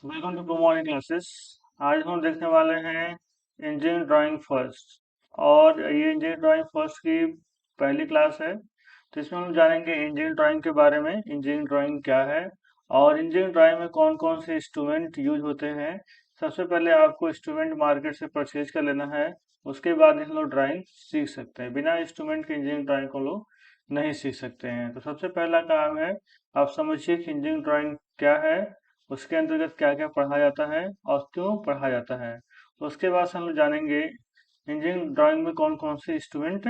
Welcome to good morning classes. आज हम देखने वाले हैं इंजीनियरिंग ड्राइंग फर्स्ट। और ये इंजीनियरिंग ड्राइंग फर्स्ट की पहली क्लास है। तो इसमें हम जानेंगे इंजीनियरिंग ड्राइंग के बारे में, इंजीनियरिंग ड्राइंग क्या है और इंजीनियरिंग ड्राइंग में कौन कौन से इंस्ट्रूमेंट यूज होते हैं। सबसे पहले आपको इंस्ट्रूमेंट मार्केट से परचेज कर लेना है, उसके बाद हम लोग ड्राइंग सीख सकते हैं। बिना इंस्ट्रूमेंट के इंजीनियरिंग ड्राइंग को लोग नहीं सीख सकते हैं। तो सबसे पहला काम है, आप समझिए कि इंजीनियरिंग ड्राइंग क्या है, उसके अंतर्गत क्या क्या पढ़ा जाता है और क्यों पढ़ा जाता है। तो उसके बाद हम लोग जानेंगे इंजीनियरिंग ड्राइंग में कौन कौन से इंस्ट्रूमेंट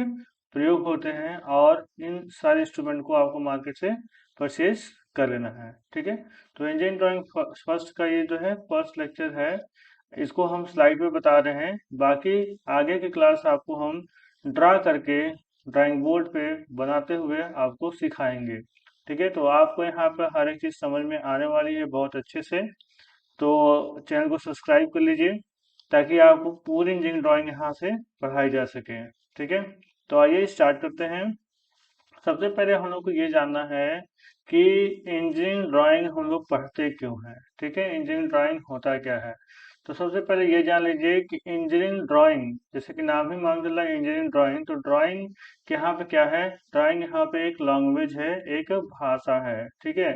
प्रयोग होते हैं और इन सारे इंस्ट्रूमेंट को आपको मार्केट से परचेज कर लेना है। ठीक है। तो इंजीनियरिंग ड्राइंग फर्स्ट का ये जो है फर्स्ट लेक्चर है, इसको हम स्लाइड पे बता रहे हैं। बाकी आगे की क्लास आपको हम ड्रा करके ड्राइंग बोर्ड पे बनाते हुए आपको सिखाएंगे। ठीक है। तो आपको यहाँ पे हर एक चीज समझ में आने वाली है बहुत अच्छे से। तो चैनल को सब्सक्राइब कर लीजिए ताकि आपको पूरी इंजीनियरिंग ड्राइंग यहाँ से पढ़ाई जा सके। ठीक है। तो आइए स्टार्ट करते हैं। सबसे पहले हम लोग को ये जानना है कि इंजीनियरिंग ड्राइंग हम लोग पढ़ते क्यों हैं। ठीक है, इंजीनियरिंग ड्राइंग होता क्या है। तो सबसे पहले ये जान लीजिए कि इंजीनियरिंग ड्राइंग, जैसे कि नाम ही मान चला इंजीनियरिंग ड्राइंग, तो ड्राइंग के यहाँ पे क्या है, ड्राइंग यहाँ पे एक लैंग्वेज है, एक भाषा है। ठीक है।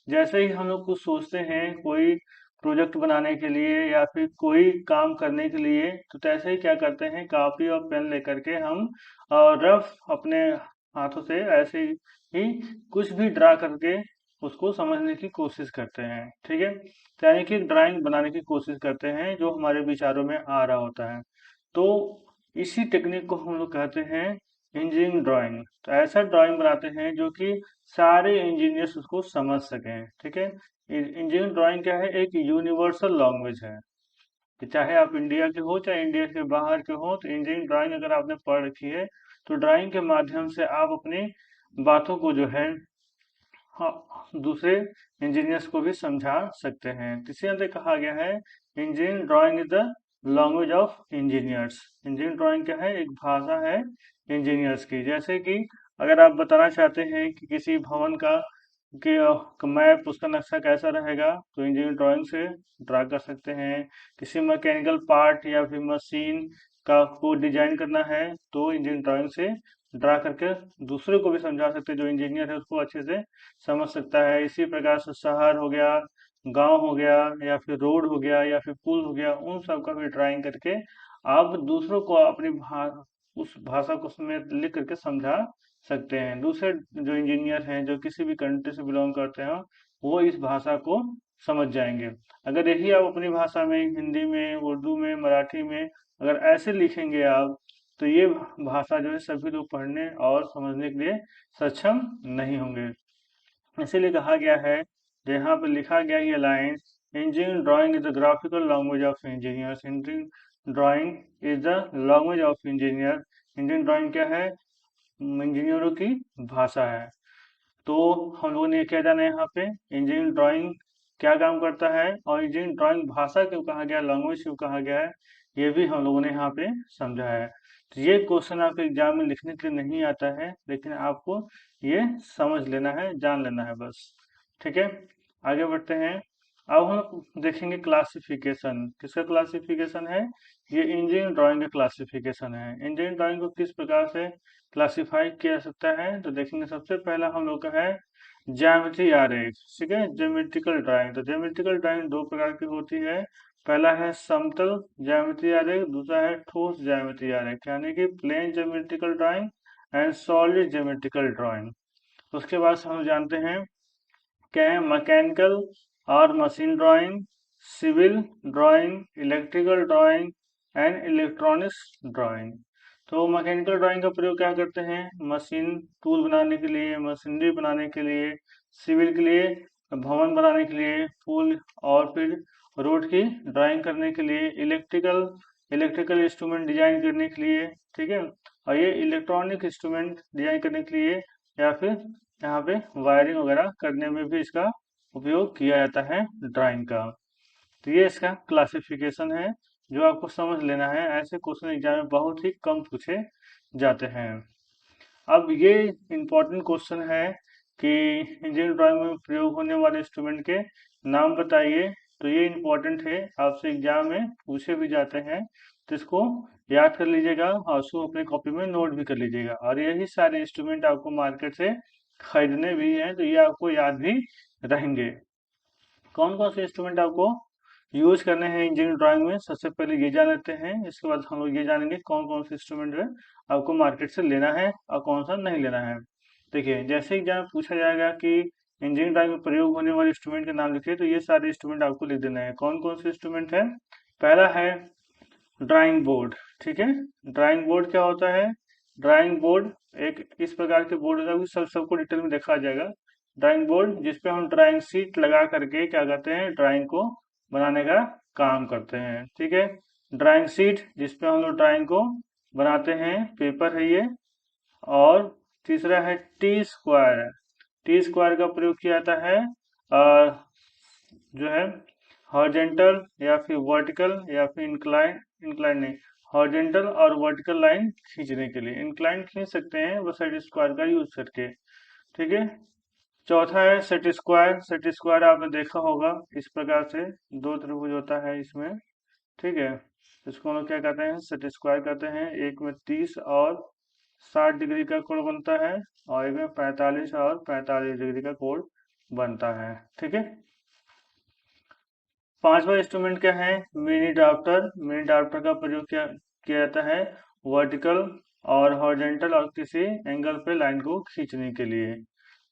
जैसे ही हम लोग कुछ सोचते हैं कोई प्रोजेक्ट बनाने के लिए या फिर कोई काम करने के लिए, तो तैसे ही क्या करते हैं, कॉपी और पेन लेकर के हम रफ अपने हाथों से ऐसे ही कुछ भी ड्रा करके उसको समझने की कोशिश करते हैं। ठीक है। तो यानी कि ड्राइंग बनाने की कोशिश करते हैं जो हमारे विचारों में आ रहा होता है। तो इसी टेक्निक को हम लोग कहते हैं इंजीनियरिंग ड्राइंग। तो ऐसा ड्राइंग बनाते हैं जो कि सारे इंजीनियर्स उसको समझ सकें। ठीक है। इंजीनियरिंग ड्राइंग क्या है, एक यूनिवर्सल लैंग्वेज है कि चाहे आप इंडिया के हो चाहे इंडिया के बाहर के हो, तो इंजीनियरिंग ड्राइंग अगर आपने पढ़ रखी है तो ड्राइंग के माध्यम से आप अपनी बातों को जो है, हाँ, दूसरे इंजीनियर्स को भी समझा सकते हैं। तो इसी अंदर कहा गया है engineering drawing is the language of engineers. Engineering drawing क्या है, एक भाषा है इंजीनियर्स की। जैसे कि अगर आप बताना चाहते हैं कि किसी भवन का कि मैप, उसका नक्शा कैसा रहेगा, तो इंजीनियरिंग ड्राइंग से ड्रा कर सकते हैं। किसी मैकेनिकल पार्ट या फिर मशीन का को डिजाइन करना है तो इंजीनियरिंग ड्राइंग से ड्रा करके दूसरे को भी समझा सकते हैं, जो इंजीनियर है उसको अच्छे से समझ सकता है। इसी प्रकार से शहर हो गया, गांव हो गया, या फिर रोड हो गया, या फिर पुल हो गया, उन सब का भी ड्राइंग करके आप दूसरों को अपनी उस भाषा को उसमें लिख करके समझा सकते हैं। दूसरे जो इंजीनियर हैं जो किसी भी कंट्री से बिलोंग करते हैं, वो इस भाषा को समझ जाएंगे। अगर यही आप अपनी भाषा में, हिंदी में, उर्दू में, मराठी में अगर ऐसे लिखेंगे आप, तो ये भाषा जो है सभी लोग पढ़ने और समझने के लिए सक्षम नहीं होंगे। इसीलिए कहा गया है, जो यहाँ पे लिखा गया ये line, engineering drawing is the graphical language of engineers. Engineering drawing is the language of engineer. Engineering drawing क्या है, इंजीनियरों की भाषा है। तो हम लोगों ने क्या जाना है यहाँ पे, इंजीनियरिंग ड्राइंग क्या काम करता है और इंजीनियरिंग ड्राइंग भाषा क्यों कहा गया, लैंग्वेज क्यों कहा गया है, ये भी हम लोगों ने यहाँ पे समझा है। तो ये क्वेश्चन आपके एग्जाम में लिखने के लिए नहीं आता है, लेकिन आपको ये समझ लेना है, जान लेना है बस। ठीक है। आगे बढ़ते हैं। अब हम देखेंगे क्लासिफिकेशन। किसका क्लासिफिकेशन है, ये इंजीनियरिंग ड्राइंग का क्लासिफिकेशन है। इंजीनियरिंग ड्राइंग को किस प्रकार से क्लासिफाई किया जा सकता है, तो देखेंगे सबसे पहला हम लोग का है ज्यामिति आरेख। ठीक है, ज्योमेट्रिकल ड्राइंग। तो ज्योमेट्रिकल ड्राइंग दो प्रकार की होती है। पहला है समतल ज्यामिति आरेख, दूसरा है ठोस ज्यामिति आरेख, यानी कि plane geometrical drawing and solid geometrical drawing. उसके बाद हम जानते हैं क्या है, मैकेनिकल और machine drawing, civil drawing, electrical drawing and electronics drawing. तो मैकेनिकल ड्राइंग का प्रयोग क्या करते हैं, मशीन टूल बनाने के लिए, मशीनरी बनाने के लिए, सिविल के लिए, भवन बनाने के लिए, पुल और फिर रोड की ड्राइंग करने के लिए, इलेक्ट्रिकल इलेक्ट्रिकल इंस्ट्रूमेंट डिजाइन करने के लिए। ठीक है। और ये इलेक्ट्रॉनिक इंस्ट्रूमेंट डिजाइन करने के लिए या फिर यहाँ पे वायरिंग वगैरह करने में भी इसका उपयोग किया जाता है ड्राइंग का। तो ये इसका क्लासिफिकेशन है जो आपको समझ लेना है। ऐसे क्वेश्चन एग्जाम में बहुत ही कम पूछे जाते हैं। अब ये इम्पोर्टेंट क्वेश्चन है कि इंजीनियरिंग ड्राइंग में प्रयोग होने वाले इंस्ट्रूमेंट के नाम बताइए। तो ये इम्पोर्टेंट है, आपसे एग्जाम में पूछे भी जाते हैं, तो इसको याद कर लीजिएगा और उसको अपने कॉपी में नोट भी कर लीजिएगा। और यही सारे इंस्ट्रूमेंट आपको मार्केट से खरीदने भी हैं, तो ये आपको याद भी रहेंगे। कौन कौन से इंस्ट्रूमेंट आपको यूज करने हैं इंजीनियरिंग ड्राइंग में, सबसे पहले ये जान लेते हैं। इसके बाद हम लोग ये जानेंगे कौन कौन से इंस्ट्रूमेंट है आपको मार्केट से लेना है और कौन सा नहीं लेना है। देखिए, जैसे एग्जाम पूछा जाएगा कि इंजीनियरिंग ड्राइंग में प्रयोग होने वाले इंस्ट्रूमेंट के नाम लिखिए, तो ये सारे इंस्ट्रूमेंट आपको लिख देना है। कौन कौन से इंस्ट्रूमेंट है? पहला है ड्राइंग बोर्ड। ठीक है, ड्राइंग बोर्ड क्या होता है? ड्राइंग बोर्ड एक इस प्रकार के बोर्ड होता है, सबको डिटेल में देखा जाएगा। ड्राइंग बोर्ड जिसपे हम ड्राइंग शीट लगा करके क्या करते हैं, ड्राइंग को बनाने का काम करते हैं। ठीक है, ड्राइंग शीट जिसपे हम लोग ड्राइंग को बनाते हैं, पेपर है ये। और तीसरा है टी स्क्वायर। टी स्क्वायर का प्रयोग किया जाता है जो है हॉरिजेंटल या फिर वर्टिकल या फिर इंक्लाइन, इंक्लाइन नहीं, हॉरिजेंटल और वर्टिकल लाइन खींचने के लिए। इंक्लाइन खींच सकते हैं बस सेट स्क्वायर का यूज करके। ठीक है, चौथा है सेट स्क्वायर। सेट स्क्वायर आपने देखा होगा, इस प्रकार से दो त्रिभुज होता है इसमें। ठीक है, इसको हम लोग क्या कहते हैं, सेट स्क्वायर कहते हैं। एक में 30 और 60 डिग्री का कोण बनता है और एक में 45 और 45 डिग्री का कोण बनता है। ठीक है, पांचवा इंस्ट्रूमेंट क्या है? Mini drafter. मिनी ड्राफ्टर का प्रयोग किया जाता है वर्टिकल और हॉरिजेंटल और किसी एंगल पे लाइन को खींचने के लिए।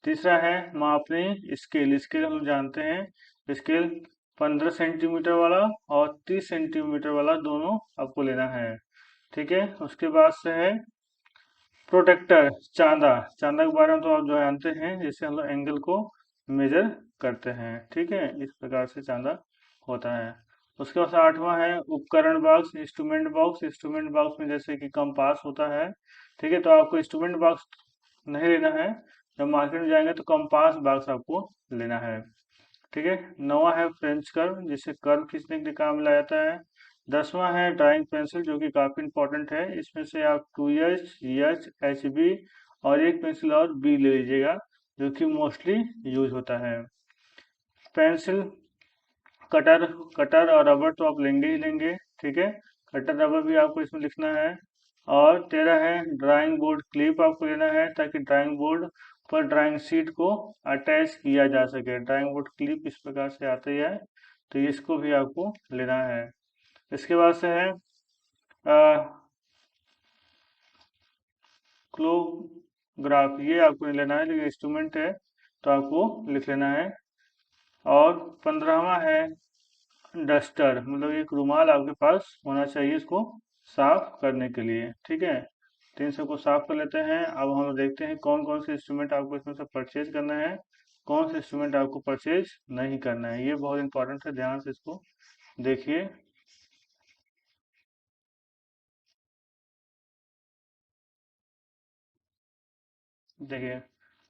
तीसरा है मापनी स्केल। स्केल हम जानते हैं, स्केल 15 सेंटीमीटर वाला और 30 सेंटीमीटर वाला दोनों आपको लेना है। ठीक है, उसके बाद से है प्रोटेक्टर, चांदा। चांदा के बारे में तो आप जो जानते हैं, जिससे हम लोग एंगल को मेजर करते हैं। ठीक है, इस प्रकार से चांदा होता है। उसके बाद आठवां है उपकरण box, instrument box. Instrument box में जैसे कि कंपास होता है। ठीक है, तो आपको इंस्ट्रूमेंट बॉक्स नहीं लेना है, जब मार्केट में जाएंगे तो कंपास बॉक्स आपको लेना है। ठीक है, नौवां है फ्रेंच कर्व, जिससे कर्व खींचने के लिए काम में लाया जाता है। 10वां है ड्राइंग पेंसिल, जो कि काफी इंपॉर्टेंट है। इसमें से आप 2H, एच, HB और एक पेंसिल और बी ले लीजिएगा, जो कि मोस्टली यूज होता है। पेंसिल, कटर, कटर और रबर तो आप लेंगे ही लेंगे। ठीक है, कटर रबर भी आपको इसमें लिखना है। और 13 है ड्राइंग बोर्ड क्लिप, आपको लेना है ताकि ड्राइंग बोर्ड पर ड्राइंग शीट को अटैच किया जा सके। ड्राइंग बोर्ड क्लिप इस प्रकार से आती है, तो इसको भी आपको लेना है। इसके बाद से है क्लोग्राफ। ये आपको नहीं लेना है, लेकिन इंस्ट्रूमेंट है तो आपको लिख लेना है। और 15वां है डस्टर, मतलब एक रुमाल आपके पास होना चाहिए इसको साफ करने के लिए। ठीक है, तो इन सबको साफ कर लेते हैं। अब हम देखते हैं कौन कौन से इंस्ट्रूमेंट आपको इसमें से परचेज करना है, कौन से इंस्ट्रूमेंट आपको परचेज नहीं करना है। ये बहुत इंपॉर्टेंट है, ध्यान से इसको देखिए। देखिए,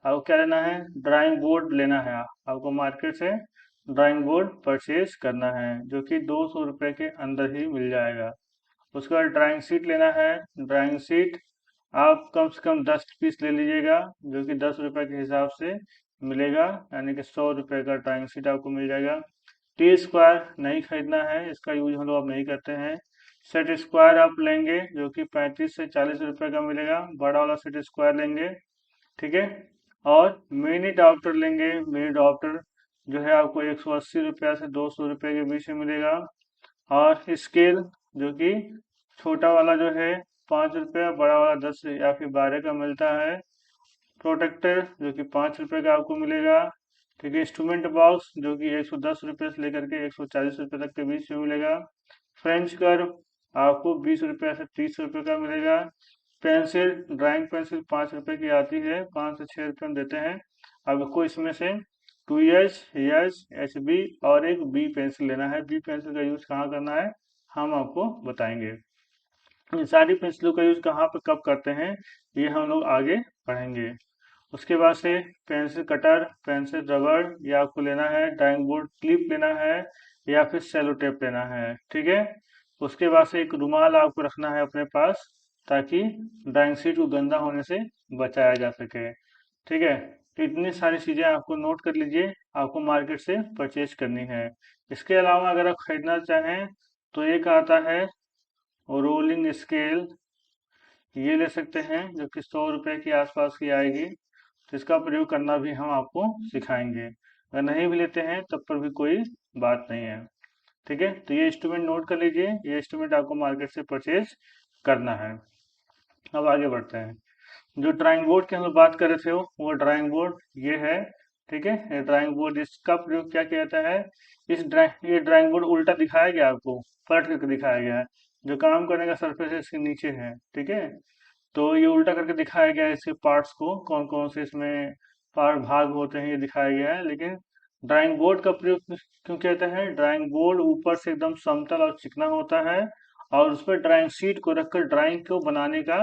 आपको क्या लेना है? ड्राइंग बोर्ड लेना है। आपको मार्केट से ड्राइंग बोर्ड परचेज करना है, जो कि 200 रुपये के अंदर ही मिल जाएगा। उसके बाद ड्राइंग शीट लेना है। ड्राइंग शीट आप कम से कम 10 पीस ले लीजिएगा, जो कि 10 रुपये के हिसाब से मिलेगा, यानी कि 100 रुपये का ड्राइंग शीट आपको मिल जाएगा। टी स्क्वायर नहीं खरीदना है, इसका यूज हम लोग अब नहीं करते हैं। सेट स्क्वायर आप लेंगे, जो कि 35 से 40 रुपये का मिलेगा, बड़ा वाला सेट स्क्वायर लेंगे। ठीक है, और मिनी डाप्टर लेंगे। मिनी डाप्टर जो है आपको 180 रुपया से 200 रुपये के बीच में मिलेगा। और स्केल जो कि छोटा वाला जो है 5 रुपया, बड़ा वाला 10 या फिर 12 का मिलता है। प्रोटेक्टर जो कि 5 रुपये का आपको मिलेगा। ठीक है, इंस्ट्रूमेंट बॉक्स जो कि 110 रुपये से लेकर के 140 रुपये तक के बीच में मिलेगा। फ्रेंच कर्व आपको 20 रुपये से 30 रुपये का मिलेगा। पेंसिल, ड्राइंग पेंसिल 5 रुपये की आती है, 5 से 6 रुपये में देते हैं। आपको इसमें से 2H, HB और एक बी पेंसिल लेना है। बी पेंसिल का यूज कहाँ करना है हम आपको बताएंगे। इन सारी पेंसिलों का यूज कहाँ पर कब करते हैं, ये हम लोग आगे पढ़ेंगे। उसके बाद से पेंसिल कटर, पेंसिल रबड़, ये आपको लेना है। ड्राइंग बोर्ड क्लिप लेना है या फिर सेलो टेप लेना है। ठीक है, उसके बाद से एक रुमाल आपको रखना है अपने पास, ताकि ड्राइंग शीट को गंदा होने से बचाया जा सके। ठीक है, तो इतनी सारी चीज़ें आपको नोट कर लीजिए, आपको मार्केट से परचेज करनी है। इसके अलावा अगर आप खरीदना चाहें तो एक आता है रोलिंग स्केल, ये ले सकते हैं जो कि 100 रुपये के आसपास की आएगी। तो इसका प्रयोग करना भी हम आपको सिखाएंगे। अगर नहीं भी लेते हैं तब पर भी कोई बात नहीं है। ठीक है, तो ये इंस्ट्रूमेंट नोट कर लीजिए, ये इंस्ट्रूमेंट आपको मार्केट से परचेज करना है। अब आगे बढ़ते हैं। जो ड्राइंग बोर्ड की हम लोग बात कर रहे थे वो ड्राइंग बोर्ड ये है। ठीक है, ये ड्राइंग बोर्ड, इसका प्रयोग क्या किया जाता है, ये ड्राइंग बोर्ड उल्टा दिखाया गया, आपको पलट करके दिखाया गया है। जो काम करने का सरफेस है इसके नीचे है। ठीक है, तो ये उल्टा करके दिखाया गया है, इसके पार्ट्स को कौन कौन से इसमें पार्ट भाग होते हैं ये दिखाया गया है। लेकिन ड्राइंग बोर्ड का प्रयोग क्यों कहते हैं, ड्राइंग बोर्ड ऊपर से एकदम समतल और चिकना होता है और उस पर ड्राइंग शीट को रखकर ड्राइंग को बनाने का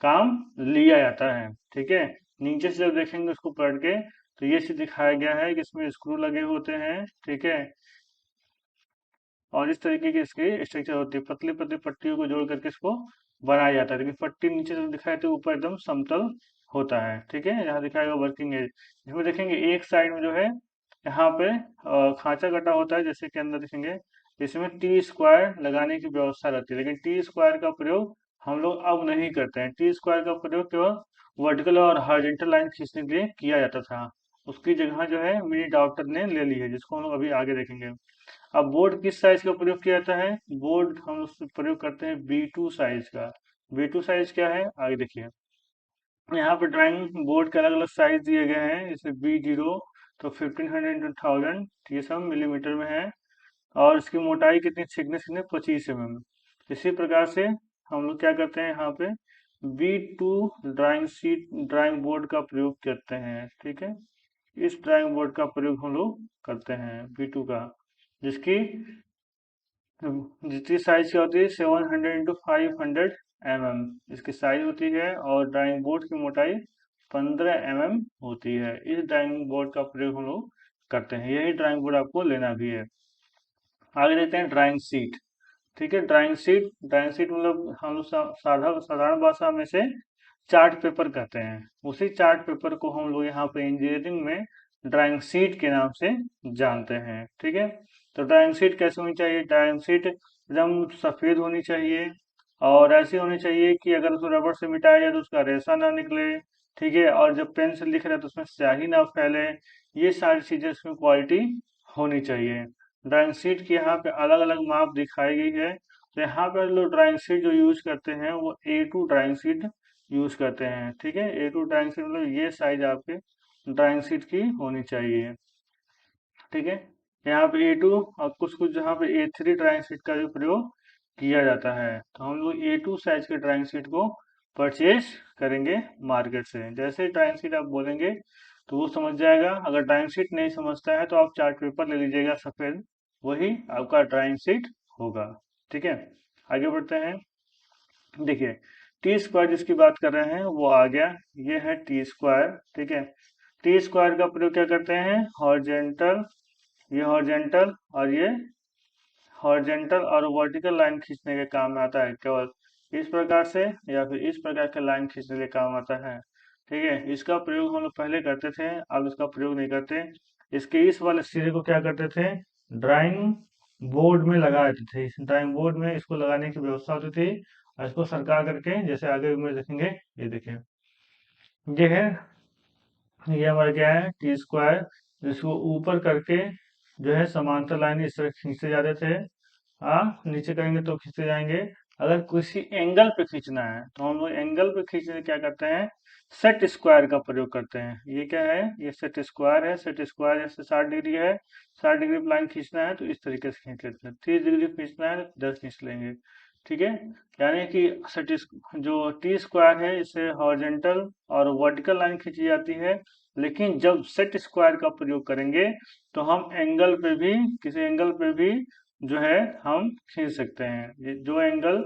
काम लिया जाता है। ठीक है, नीचे से जब देखेंगे उसको पढ़ के तो ये चीज दिखाया गया है कि इसमें स्क्रू लगे होते हैं। ठीक है, और इस तरीके की इसकी स्ट्रक्चर होती है, पतली पतली पट्टियों को जोड़ करके इसको बनाया जाता है। लेकिन पट्टी नीचे से दिखाए तो ऊपर एकदम समतल होता है। ठीक है, यहाँ दिखाएगा वर्किंग एज, इसमें देखेंगे एक साइड में जो है यहाँ पे खांचा कटा होता है, जैसे कि अंदर देखेंगे इसमें टी स्क्वायर लगाने की व्यवस्था रहती है। लेकिन टी स्क्वायर का प्रयोग हम लोग अब नहीं करते हैं। टी स्क्वायर का प्रयोग केवल वर्टिकल और हॉरिजॉन्टल लाइन खींचने के लिए किया जाता था। उसकी जगह जो है मिनी डॉक्टर ने ले ली है, जिसको हम लोग अभी आगे देखेंगे। अब बोर्ड किस साइज का प्रयोग किया जाता है, बोर्ड हम उसमें प्रयोग करते हैं B2 साइज का। B2 साइज क्या है आगे देखिए। यहाँ पे ड्राइंग बोर्ड के अलग अलग साइज दिए गए हैं, जैसे B0 तो 1500 इंटू 1000, ये सब मिलीमीटर में है। और इसकी मोटाई कितनी, थिकनेस कितनी, 25 mm। इसी प्रकार से हम लोग क्या करते हैं, यहाँ पे B2 ड्राइंग बोर्ड का प्रयोग करते हैं। ठीक है, इस ड्राइंग बोर्ड का प्रयोग हम लोग करते हैं B2 का, जिसकी जितनी साइज की होती है 700 इंटू 500 mm इसकी साइज होती है। और ड्राइंग बोर्ड की मोटाई 15 mm होती है। इस ड्राइंग बोर्ड का प्रयोग हम लोग करते हैं, यही ड्राइंग बोर्ड आपको लेना भी है। आगे देखते हैं ड्राइंग शीट। ठीक है, ड्राइंग शीट मतलब हम लोग साधारण भाषा में से चार्ट पेपर कहते हैं। उसी चार्ट पेपर को हम लोग यहाँ पे इंजीनियरिंग में ड्राइंग शीट के नाम से जानते हैं। ठीक है, तो ड्राइंग शीट कैसे होनी चाहिए, ड्राइंग शीट एकदम सफेद होनी चाहिए और ऐसी होनी चाहिए कि अगर उसको रबड़ से मिटाया जाए तो उसका रेशा ना निकले। ठीक है, और जब पेन से लिख रहे हैं तो उसमें स्याही ना फैले। ये सारी चीजें इसमें क्वालिटी होनी चाहिए। ड्राइंग शीट की यहाँ पे अलग अलग माप दिखाई गई है। तो यहाँ पर लोग ड्राइंग शीट जो यूज करते हैं वो A2 ड्राइंग शीट यूज करते हैं। ठीक है, A2 ड्राइंग शीट मतलब ये साइज आपके ड्राइंग शीट की होनी चाहिए। ठीक है, यहाँ पे A2 और कुछ कुछ जहाँ पे A3 ड्राइंग शीट का भी प्रयोग किया जाता है। तो हम लोग A2 साइज के ड्राइंग शीट को परचेज करेंगे मार्केट से। जैसे ड्राइंग शीट आप बोलेंगे तो वो समझ जाएगा। अगर ड्राइंग शीट नहीं समझता है तो आप चार्ट पेपर ले लीजिएगा सफेद, वही आपका ड्राइंग शीट होगा। ठीक है, आगे बढ़ते हैं। देखिए, टी स्क्वायर जिसकी बात कर रहे हैं वो आ गया, ये है टी स्क्वायर। ठीक है, टी स्क्वायर का प्रयोग क्या करते हैं, हॉरिजेंटल, ये हॉरिजेंटल और ये हॉरिजेंटल और वर्टिकल लाइन खींचने के काम में आता है। केवल इस प्रकार से या फिर इस प्रकार के लाइन खींचने के काम आता है। ठीक है, इसका प्रयोग हम लोग पहले करते थे, अब इसका प्रयोग नहीं करते। इसके इस वाले सिरे को क्या करते थे, ड्राइंग बोर्ड में लगा देते थे। इस ड्राइंग बोर्ड में इसको लगाने की व्यवस्था होती थी और इसको सरका करके, जैसे आगे में देखेंगे, ये देखिए ये है, ये हमारा क्या है टी स्क्वायर, जिसको ऊपर करके जो है समांतर लाइन इस तरह खींचते जाते थे। हाँ, नीचे करेंगे तो खींचते जाएंगे। अगर किसी एंगल पे खींचना है तो हम लोग एंगल पे खींचने क्या करते हैं, सेट स्क्वायर का प्रयोग करते हैं। ये क्या है, ये सेट स्क्वायर है। सेट स्क्वायर जैसे 60 डिग्री है, 60 डिग्री पे लाइन खींचना है तो इस तरीके से खींच लेते हैं। 30 डिग्री खींचना है तो 10 खींच लेंगे। ठीक है, यानी कि जो टी स्क्वायर है इसे हॉरिजेंटल और वर्टिकल लाइन खींची जाती है। लेकिन जब सेट स्क्वायर का प्रयोग करेंगे तो हम एंगल पे भी, किसी एंगल पे भी जो है हम खींच सकते हैं। जो एंगल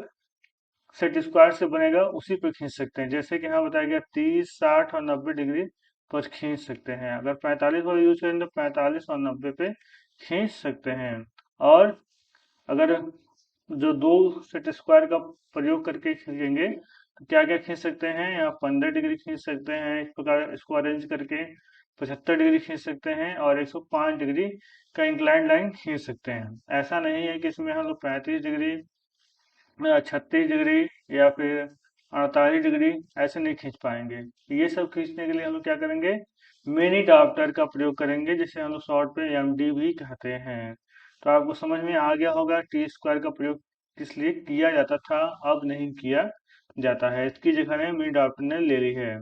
सेट स्क्वायर से बनेगा उसी पे खींच सकते हैं। जैसे कि यहाँ बताया गया 30, 60 और 90 डिग्री पर खींच सकते हैं। अगर 45 वाला यूज करें तो 45 और 90 पे खींच सकते हैं। और अगर जो दो सेट स्क्वायर का प्रयोग करके खींचेंगे तो क्या क्या खींच सकते हैं, यहाँ 15 डिग्री खींच सकते हैं, इस प्रकार इसको अरेंज करके 75 डिग्री खींच सकते हैं और 105 डिग्री का इंक्लाइंड लाइन खींच सकते हैं। ऐसा नहीं है कि इसमें हम लोग 35 डिग्री, 36 डिग्री या फिर 48 डिग्री ऐसे नहीं खींच पाएंगे। ये सब खींचने के लिए हम लोग क्या करेंगे, मिनी डाप्टर का प्रयोग करेंगे, जिसे हम लोग शॉर्ट पे एमडी भी कहते हैं। तो आपको समझ में आ गया होगा टी स्क्वायर का प्रयोग किस लिए किया जाता था, अब नहीं किया जाता है। इसकी जगह ने मिनी डाप्टर ने ले ली है।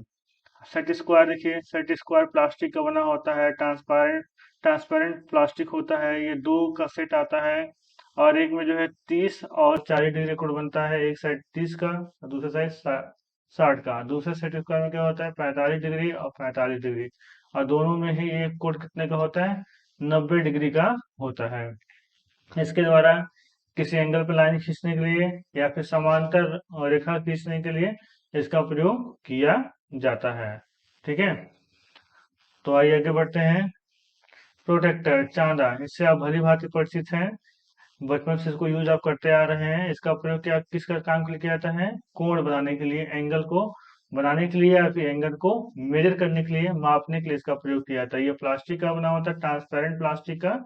सेट स्क्वायर देखिए, सेट स्क्वायर प्लास्टिक का बना होता है, ट्रांसपेरेंट ट्रांसपेरेंट प्लास्टिक होता है। ये दो का सेट आता है और एक में जो है 30 और 40 डिग्री कोण बनता है। एक साइड 30 का और दूसरा साइड 60 का। दूसरे सेट स्क्वायर में क्या होता है, 45 डिग्री और 45 डिग्री, और दोनों में ही एक कोण कितने का होता है, 90 डिग्री का होता है। इसके द्वारा किसी एंगल पर लाइन खींचने के लिए या फिर समांतर रेखा खींचने के लिए इसका प्रयोग किया जाता है। ठीक है, तो आइए आगे बढ़ते हैं। प्रोटेक्टर चांदा, इससे आप भली भांति परिचित हैं, बचपन से इसको यूज आप करते आ रहे हैं। इसका प्रयोग क्या किसका काम के लिए किया जाता है, कोण बनाने के लिए, एंगल को बनाने के लिए या फिर एंगल को मेजर करने के लिए, मापने के लिए इसका प्रयोग किया जाता है। ये प्लास्टिक का बना होता है, ट्रांसपेरेंट प्लास्टिक का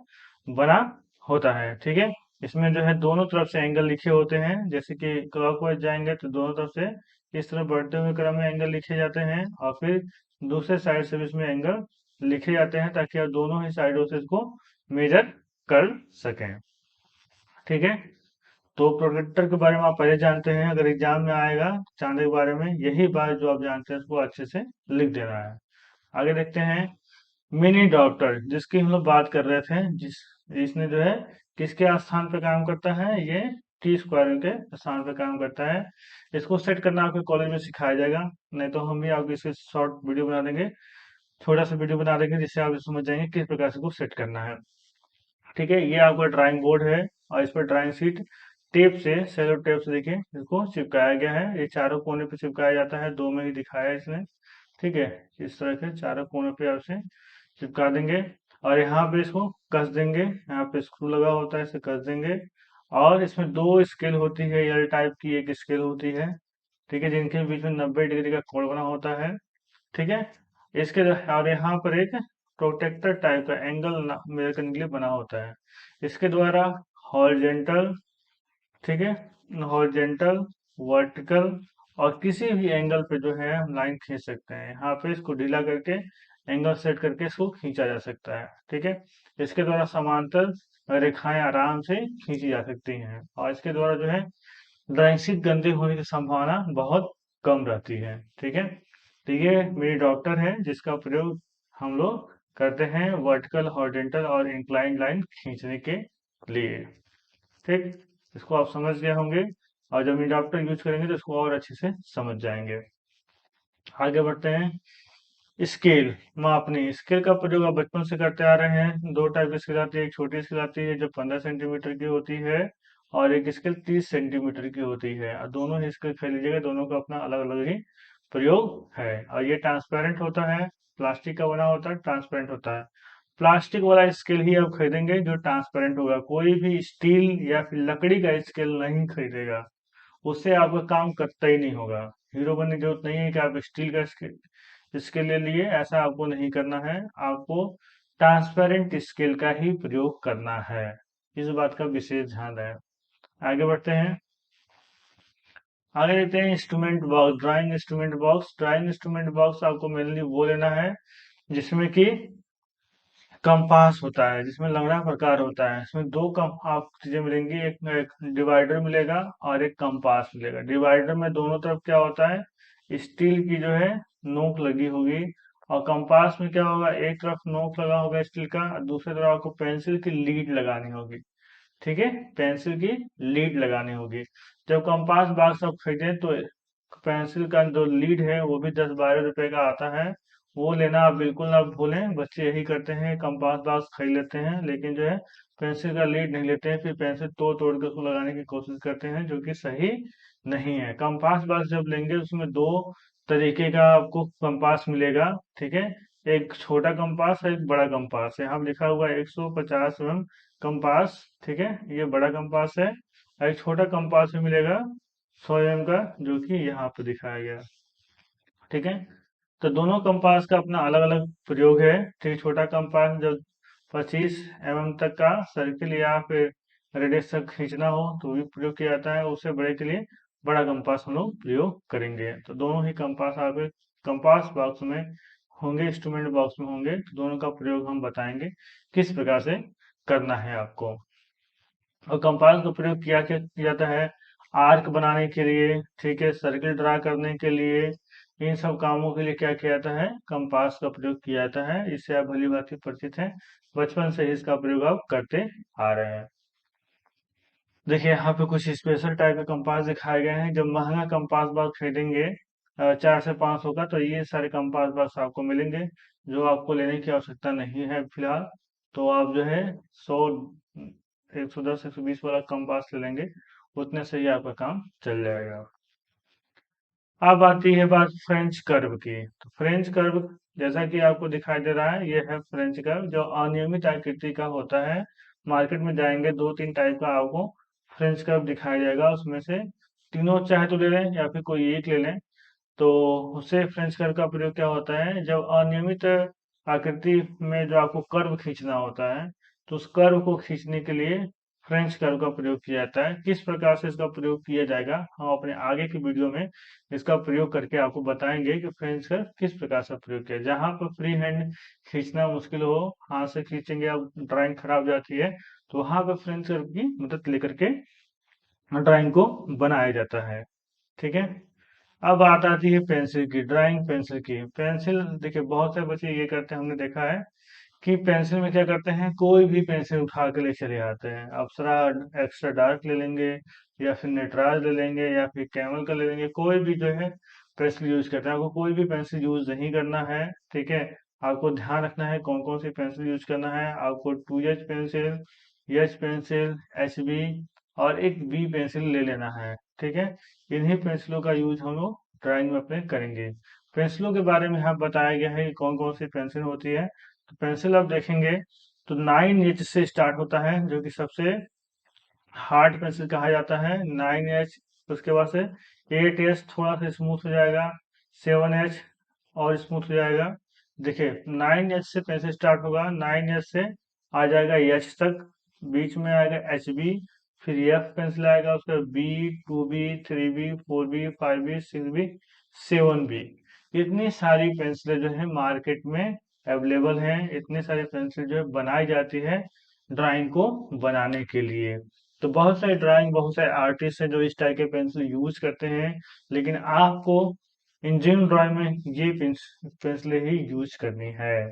बना होता है। ठीक है, इसमें जो है दोनों तरफ से एंगल लिखे होते हैं, जैसे कि क्लॉकवाइज जाएंगे तो दोनों तरफ से इस तरह बढ़ते हुए क्रम में एंगल लिखे जाते हैं, और फिर दूसरे साइड से भी इसमें एंगल लिखे जाते हैं, ताकि आप दोनों ही साइडों से इसको मेजर कर सकें। ठीक है, तो प्रोटेक्टर के बारे में आप पहले जानते हैं, अगर एग्जाम में आएगा चांदे के बारे में यही बात जो आप जानते हैं उसको अच्छे से लिख देना है। आगे देखते हैं, मिनी डॉप्टर जिसकी हम लोग बात कर रहे थे, इसने जो है किसके स्थान पे काम करता है, ये टी स्क्वायर के स्थान पे काम करता है। इसको सेट करना आपके कॉलेज में सिखाया जाएगा, नहीं तो हम भी आपको इसके शॉर्ट वीडियो बना देंगे, छोटा सा वीडियो बना देंगे, जिससे आप समझ जाएंगे किस प्रकार से इसको सेट करना है। ठीक है, ये आपका ड्राइंग बोर्ड है और इस पर ड्राइंग शीट टेप से, सेलो टेप से देखिए इसको चिपकाया गया है। ये चारों कोने पे चिपकाया जाता है, दो में ही दिखाया है इसने। ठीक है, इस तरह के चारों कोने पे आपसे चिपका देंगे और यहाँ पे इसको कस देंगे, यहाँ पे स्क्रू लगा होता है, इसे कस देंगे। और इसमें दो स्केल होती है, एल टाइप की एक स्केल होती है, ठीक है, जिनके बीच में 90 डिग्री का कोण बना होता है। ठीक है, इसके और यहाँ पर एक प्रोटेक्टर टाइप का एंगल मेजर करने के लिए बना होता है। इसके द्वारा हॉरिजेंटल, ठीक है, हॉरिजेंटल, वर्टिकल और किसी भी एंगल पे जो है हम लाइन खींच सकते हैं। यहाँ पे इसको ढीला करके एंगल सेट करके इसको खींचा जा सकता है। ठीक है, इसके द्वारा समांतर रेखाएं आराम से खींची जा सकती हैं और इसके द्वारा जो है ड्राइंग शीट गंदे होने की संभावना बहुत कम रहती है। ठीक है, तो ये मेरी डॉक्टर है जिसका प्रयोग हम लोग करते हैं वर्टिकल, हॉरिजॉन्टल और इंक्लाइंड लाइन खींचने के लिए। ठीक, इसको आप समझ गए होंगे और जब डॉक्टर यूज करेंगे तो इसको और अच्छे से समझ जाएंगे। आगे बढ़ते हैं, स्केल मापनी, स्केल का प्रयोग आप बचपन से करते आ रहे हैं। दो टाइप की स्केल आती है, एक छोटी स्केल आती है जो 15 सेंटीमीटर की होती है और एक स्केल 30 सेंटीमीटर की होती है। और दोनों ही स्केल खरीद लीजिएगा, दोनों का अपना अलग अलग ही प्रयोग है। और ये ट्रांसपेरेंट होता है, प्लास्टिक का बना होता है, ट्रांसपेरेंट होता है। प्लास्टिक वाला स्केल ही आप खरीदेंगे जो ट्रांसपेरेंट होगा, कोई भी स्टील या फिर लकड़ी का स्केल नहीं खरीदेगा, उससे आपका काम करता ही नहीं होगा। हीरो बनने की जरूरत नहीं है कि आप स्टील का स्केल ले लिए, ऐसा आपको नहीं करना है। आपको ट्रांसपेरेंट स्केल का ही प्रयोग करना है, इस बात का विशेष ध्यान है। आगे बढ़ते हैं, आगे देखते हैं instrument box, drawing instrument box. Drawing instrument box आपको मेनली वो लेना है जिसमें कि कंपास होता है, जिसमें लंगड़ा प्रकार होता है। इसमें दो कम आप चीजें मिलेंगी, एक डिवाइडर मिलेगा और एक कंपास मिलेगा। डिवाइडर में दोनों तरफ क्या होता है, स्टील की जो है नोक लगी होगी, और कंपास में क्या होगा, एक तरफ नोक लगा होगा स्टील का और दूसरी तरफ आपको पेंसिल की लीड लगानी होगी। ठीक है, पेंसिल की लीड लगानी होगी। जब कंपास बॉक्स आप खरीदें तो पेंसिल का जो लीड है वो भी 10-12 रुपए का आता है, वो लेना आप बिल्कुल ना भूलें। बच्चे यही करते हैं, कंपास बॉक्स खरीद लेते हैं लेकिन जो है पेंसिल का लीड नहीं लेते हैं, फिर पेंसिल तोड़ तोड़ के उसको लगाने की कोशिश करते हैं, जो कि सही नहीं है। कंपास बॉक्स जब लेंगे उसमें दो तरीके का आपको कंपास मिलेगा। ठीक है, एक छोटा कंपास है, एक बड़ा कंपास है। यहाँ लिखा हुआ है 150 mm कंपास। ठीक है, ये बड़ा कंपास है और एक छोटा कंपास में मिलेगा 100 mm का, जो कि यहाँ पे दिखाया गया है। ठीक है, तो दोनों कंपास का अपना अलग अलग प्रयोग है। ठीक, छोटा कंपास जब 25 mm तक का सर्किल या फिर रेडियस तक खींचना हो तो भी प्रयोग किया जाता है। उससे बड़े के लिए बड़ा कंपास हम लोग प्रयोग करेंगे। तो दोनों ही कंपास आपके कंपास बॉक्स में होंगे, इंस्ट्रूमेंट बॉक्स में होंगे। तो दोनों का प्रयोग हम बताएंगे किस प्रकार से करना है आपको। और कंपास का प्रयोग किया जाता है आर्क बनाने के लिए, ठीक है, सर्किल ड्रा करने के लिए। इन सब कामों के लिए क्या किया जाता है, कंपास का प्रयोग किया जाता है। इससे आप भली भांति परिचित हैं, बचपन से ही इसका प्रयोग आप करते आ रहे हैं। देखिए यहाँ पे कुछ स्पेशल टाइप के कंपास दिखाए गए हैं। जब महंगा कंपास बॉक्स खरीदेंगे 400 से 500 का, तो ये सारे कंपास बॉक्स आपको मिलेंगे, जो आपको लेने की आवश्यकता नहीं है फिलहाल। तो आप जो है 100, 110, 120 वाला कंपास ले लेंगे, उतने से ही आपका काम चल जाएगा। अब आती है बात फ्रेंच कर्व की। तो फ्रेंच कर्व जैसा कि आपको दिखाई दे रहा है, ये है फ्रेंच कर्व जो अनियमित आकृति का होता है। मार्केट में जाएंगे 2-3 टाइप का आपको फ्रेंच कर्व दिखाया जाएगा, उसमें से तीनों चाहे तो ले लें या फिर कोई एक ले लें। तो उससे फ्रेंच कर्व का प्रयोग क्या होता है, जब अनियमित आकृति में जो आपको कर्व खींचना होता है, तो उस कर्व को खींचने के लिए फ्रेंच कर्व का प्रयोग किया जाता है। किस प्रकार से इसका प्रयोग किया जाएगा, हम अपने आगे की वीडियो में इसका प्रयोग करके आपको बताएंगे कि फ्रेंच कर्व किस प्रकार से प्रयोग किया। जहां पर फ्री हैंड खींचना मुश्किल हो, हाथ से खींचेंगे अब ड्राइंग खराब हो जाती है, तो वहां पर फ्रेंच कर्व की मदद लेकर के ड्राइंग को बनाया जाता है। ठीक है। अब बात आती है पेंसिल की, ड्राइंग पेंसिल की। पेंसिल देखिए बहुत से बच्चे ये करते हैं, हमने देखा है कि पेंसिल में क्या करते हैं, कोई भी पेंसिल उठा के ले चले आते हैं। अप्सरा एक्स्ट्रा डार्क ले लेंगे, या फिर नटराज ले लेंगे, या फिर कैमल का ले लेंगे। कोई भी जो है पेंसिल यूज करते हैं। आपको कोई भी पेंसिल यूज नहीं करना है, ठीक है। आपको ध्यान रखना है कौन कौन सी पेंसिल यूज करना है। आपको 2H pencil, H pencil, HB और एक बी पेंसिल ले लेना है, ठीक है। इन्हीं पेंसिलों का यूज हम लोग ड्राइंग में अपने करेंगे। पेंसिलों के बारे में यहाँ बताया गया है कि कौन कौन सी पेंसिल होती है। तो पेंसिल आप देखेंगे तो 9H से स्टार्ट होता है, जो कि सबसे हार्ड पेंसिल कहा जाता है, 9H। उसके बाद से 8H थोड़ा सा स्मूथ हो जाएगा, 7H और स्मूथ हो जाएगा। देखिए 9H से पेंसिल स्टार्ट होगा, 9H से आ जाएगा H तक, बीच में आएगा HB, फिर F पेंसिल आएगा, उसके बाद B, 2B, 3B, 4B, 5B, 6B, 7B। इतनी सारी पेंसिलें जो है मार्केट में अवेलेबल हैं। इतनी सारी पेंसिल जो है बनाई जाती है ड्राइंग को बनाने के लिए। तो बहुत सारे ड्राइंग, बहुत सारे आर्टिस्ट हैं जो इस टाइप के पेंसिल यूज करते हैं, लेकिन आपको इंजीनियरिंग ड्राइंग में ये पेंसिलें ही यूज करनी है।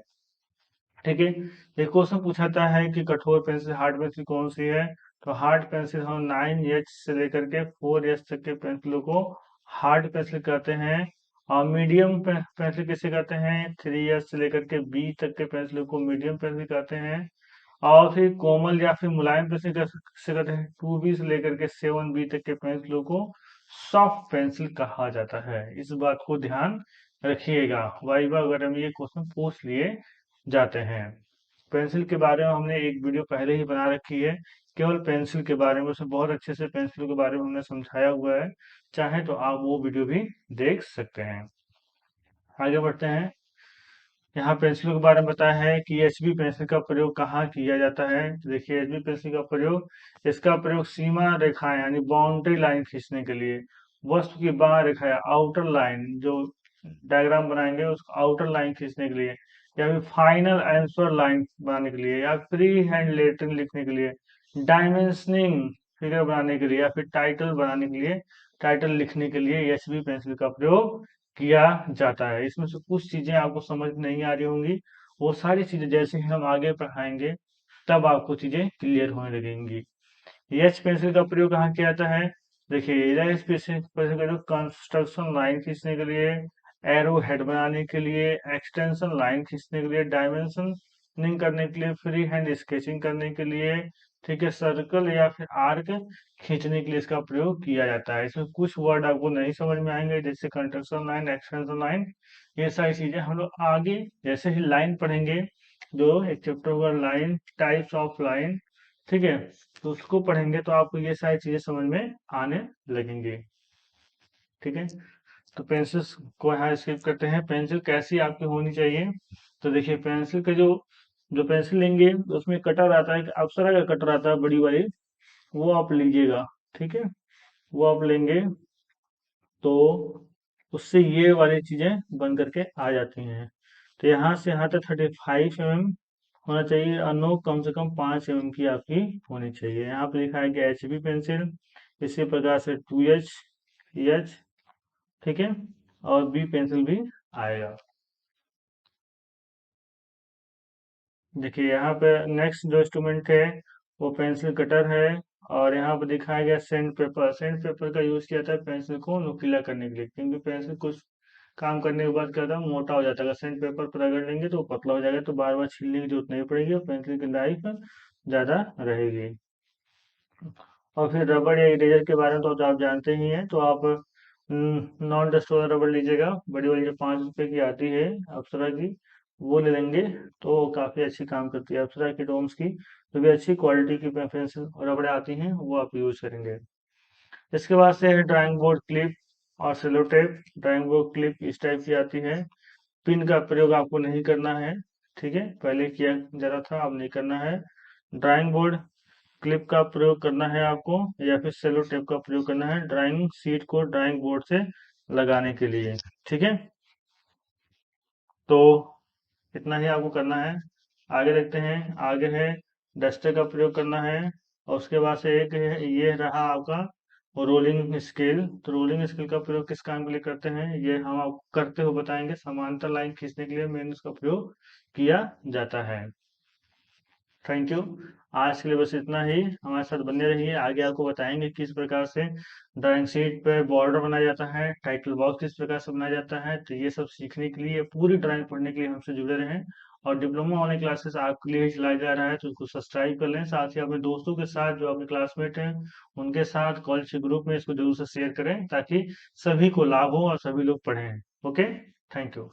ठीक है। एक क्वेश्चन पूछाता है कि कठोर पेंसिल, हार्ड पेंसिल कौन सी है। तो हार्ड पेंसिल हम 9H से लेकर के 4H तक के पेंसिलों को हार्ड पेंसिल कहते हैं। और मीडियम पेंसिल किसे कहते हैं, 3H से लेकर के B तक के पेंसिलों को मीडियम पेंसिल कहते हैं। और फिर कोमल या फिर मुलायम पेंसिल से कहते हैं 2B से लेकर के 7B तक के पेंसिलों को सॉफ्ट पेंसिल कहा जाता है। इस बात को ध्यान रखिएगा, वाइवा वगैरह में ये क्वेश्चन पूछ लिए जाते हैं। पेंसिल के बारे में हमने एक वीडियो पहले ही बना रखी है, केवल पेंसिल के बारे में। उसमें बहुत अच्छे से पेंसिल के बारे में हमने समझाया हुआ है, चाहे तो आप वो वीडियो भी देख सकते हैं। आगे बढ़ते हैं। यहाँ पेंसिलों के बारे में बताया है कि HB पेंसिल का प्रयोग कहाँ किया जाता है। तो देखिए HB पेंसिल का प्रयोग, इसका प्रयोग सीमा रेखा यानी बाउंड्री लाइन खींचने के लिए, वस्तु की बाह्य रेखा या आउटर लाइन, जो डायग्राम बनाएंगे उसको आउटर लाइन खींचने के लिए, या फिर फाइनल आंसर लाइन बनाने के लिए, या फ्री हैंड लेटरिंग लिखने के लिए, डायमेंशनिंग फिगर बनाने के लिए, या फिर टाइटल बनाने के लिए, टाइटल लिखने के लिए HB पेंसिल का प्रयोग किया जाता है। इसमें से कुछ चीजें आपको समझ नहीं आ रही होंगी, वो सारी चीजें जैसे ही हम आगे पढ़ाएंगे तब आपको चीजें क्लियर होने लगेंगी। एच पेंसिल का प्रयोग कहाँ किया जाता है। देखिए एच पेंसिल का प्रयोग कंस्ट्रक्शन लाइन खींचने के लिए, एरो हेड बनाने के लिए, एक्सटेंशन लाइन खींचने के लिए, डायमेंशनिंग करने के लिए, फ्री हैंड स्केचिंग करने के लिए, ठीक है, सर्कल या फिर आर्क खींचने के लिए इसका प्रयोग किया जाता है। इसमें कुछ वर्ड आपको नहीं समझ में आएंगे, जैसे कंस्ट्रक्शन लाइन, एक्सटेंशन लाइन, ये सारी चीजें हम लोग आगे जैसे ही लाइन पढ़ेंगे, जो एक चैप्टर होगा लाइन, टाइप्स ऑफ लाइन, ठीक है, तो उसको पढ़ेंगे तो आपको ये सारी चीजें समझ में आने लगेंगी। ठीक है। तो पेंसिल को यहाँ स्किप करते हैं। पेंसिल कैसी आपकी होनी चाहिए, तो देखिए पेंसिल के जो जो पेंसिल लेंगे उसमें कटर आता है, अप्सरा का कटर आता है बड़ी वाली, वो आप लीजिएगा। ठीक है, वो आप लेंगे तो उससे ये वाली चीजें बन करके आ जाती हैं। तो यहाँ से यहाँ तक 35 mm होना चाहिए, और नोक कम से कम 5 mm की आपकी होनी चाहिए। यहाँ पे लिखा है कि HB पेंसिल, इसी प्रकार से 2H, EH, ठीक है, और B पेंसिल भी आएगा। देखिए यहाँ पे नेक्स्ट जो इंस्ट्रूमेंट है वो पेंसिल कटर है, और यहाँ पे दिखाया गया सेंड पेपर। सेंड पेपर का यूज किया जाता है पेंसिल को नुकीला करने के लिए, क्योंकि पेंसिल कुछ काम करने के बाद क्या होता है, मोटा हो जाता है। अगर सेंड पेपर पर रगड़ लेंगे तो वो पतला हो जाएगा, तो बार बार छीलने की जरूरत नहीं पड़ेगी और पेंसिल की लाइफ ज्यादा रहेगी। और फिर रबड़ या इरेजर के बारे में तो आप जानते ही हैं, तो आप नॉन डस्ट वाला रबड़ लीजिएगा, बड़ी वाली जो 5 रुपए की आती है अप्सरा की, वो ले लेंगे। तो काफ़ी अच्छी काम करती है अप्सरा की, डोम्स की जो भी अच्छी क्वालिटी की पेंसिल रबड़ आती हैं वो आप यूज करेंगे। इसके बाद से है ड्राइंग बोर्ड क्लिप और sellotape. Drawing board clip इस टाइप की आती है। पिन का प्रयोग आपको नहीं करना है, ठीक है, पहले किया जा था, अब नहीं करना है। ड्राइंग बोर्ड क्लिप का प्रयोग करना है आपको, या फिर सेलो टेप का प्रयोग करना है ड्राइंग शीट को ड्राइंग बोर्ड से लगाने के लिए। ठीक है, तो इतना ही आपको करना है। आगे देखते हैं, आगे है डस्टर का प्रयोग करना है, और उसके बाद से एक है, ये रहा आपका रोलिंग स्केल। तो रोलिंग स्केल का प्रयोग किस काम के लिए करते हैं, ये हम आपको करते हुए बताएंगे। समांतर लाइन खींचने के लिए मेन इसका प्रयोग किया जाता है। Thank you. आज के लिए बस इतना ही, हमारे साथ बने रहिए, आगे आपको बताएंगे किस प्रकार से ड्राइंग शीट पे बॉर्डर बनाया जाता है, टाइटल बॉक्स किस प्रकार से बनाया जाता है। तो ये सब सीखने के लिए, पूरी ड्राइंग पढ़ने के लिए हमसे जुड़े रहें। और डिप्लोमा ऑनलाइन क्लासेस आपके लिए ही चलाया जा रहा है, तो उसको सब्सक्राइब कर लें। साथ ही अपने दोस्तों के साथ, जो अपने क्लासमेट हैं उनके साथ कॉलेज के ग्रुप में इसको जरूर से शेयर करें, ताकि सभी को लाभ हो और सभी लोग पढ़ें। Okay, thank you.